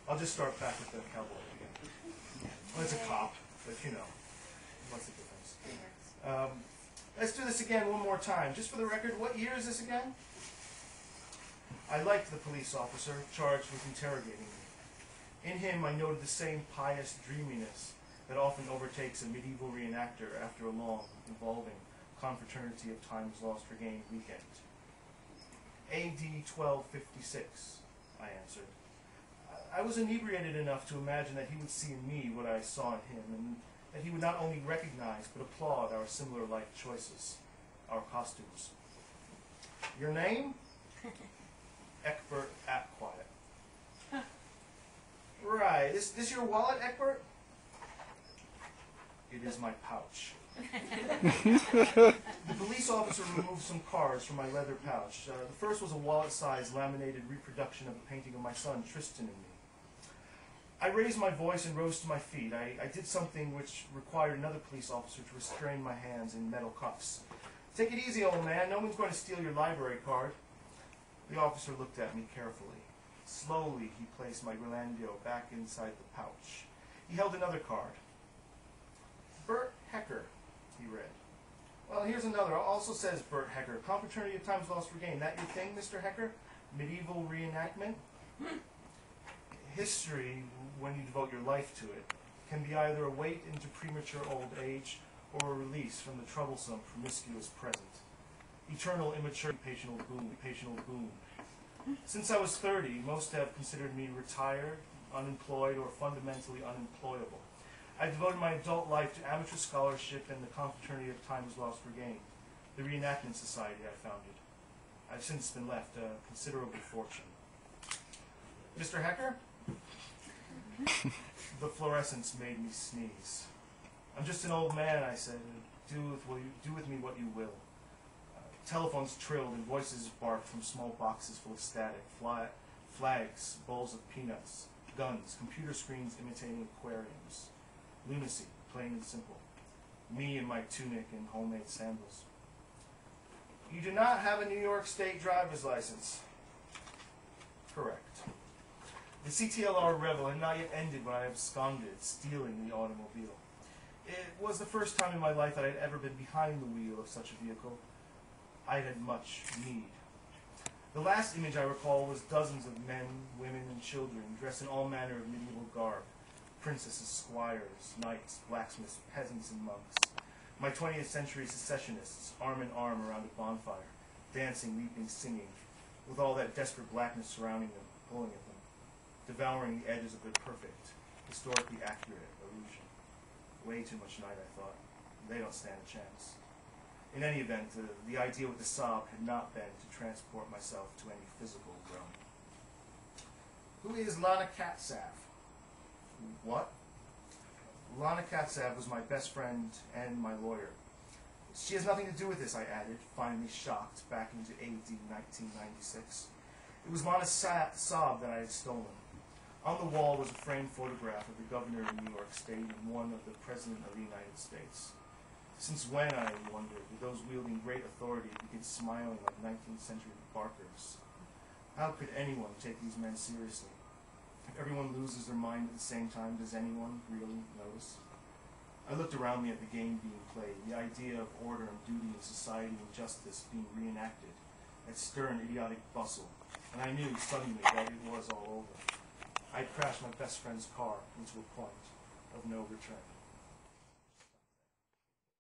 I'll just start back with the cowboy again. Well, it's a cop, but you know, what's the difference? Let's do this again one more time. Just for the record, what year is this again? I liked the police officer charged with interrogating me. In him, I noted the same pious dreaminess that often overtakes a medieval reenactor after a long, involving confraternity of times lost regained weekend. A.D. 1256, I answered. I was inebriated enough to imagine that he would see in me what I saw in him, and that he would not only recognize but applaud our similar life choices, our costumes. Your name? Egbert Apquiet. Right. This your wallet, Egbert? It is my pouch. The police officer removed some cards from my leather pouch. The first was a wallet-sized laminated reproduction of a painting of my son, Tristan, and me. I raised my voice and rose to my feet. I did something which required another police officer to restrain my hands in metal cuffs. Take it easy, old man. No one's going to steal your library card. The officer looked at me carefully. Slowly, he placed my Grillandio back inside the pouch. He held another card. Burt Hecker, he read. Well, here's another. Also says Burt Hecker. Confraternity of Times Lost Regained. That your thing, Mr. Hecker? Medieval reenactment? History, when you devote your life to it, can be either a wait into premature old age or a release from the troublesome, promiscuous present. Eternal immaturity, patient boon. Since I was 30, most have considered me retired, unemployed, or fundamentally unemployable. I devoted my adult life to amateur scholarship and the Confraternity of Times Lost Regained, the reenactment society I founded. I've since been left a considerable fortune. Mr. Hecker? The fluorescence made me sneeze. I'm just an old man, I said. Do with me what you will. Telephones trilled and voices barked from small boxes full of static, flags, bowls of peanuts, guns, computer screens imitating aquariums. Lunacy, plain and simple. Me in my tunic and homemade sandals. You do not have a New York State driver's license. Correct. The CTLR revel had not yet ended when I absconded, stealing the automobile. It was the first time in my life that I had ever been behind the wheel of such a vehicle. I had much need. The last image I recall was dozens of men, women, and children dressed in all manner of medieval garb. Princesses, squires, knights, blacksmiths, peasants, and monks. My 20th century secessionists, arm in arm around a bonfire, dancing, leaping, singing, with all that desperate blackness surrounding them, pulling at them, devouring the edges of their perfect, historically accurate illusion. Way too much night, I thought. They don't stand a chance. In any event, the idea with the sob had not been to transport myself to any physical realm. Who is Lana Katsav? What? Lana Katsav was my best friend and my lawyer. She has nothing to do with this, I added, finally shocked back into AD 1996. It was Lana's sob that I had stolen. On the wall was a framed photograph of the governor of New York State and one of the President of the United States. Since when, I wondered, did those wielding great authority begin smiling like 19th century barkers? How could anyone take these men seriously? If everyone loses their mind at the same time, does anyone really notice? I looked around me at the game being played, the idea of order and duty and society and justice being reenacted, that stern, idiotic bustle, and I knew suddenly that it was all over. I'd crashed my best friend's car into a point of no return.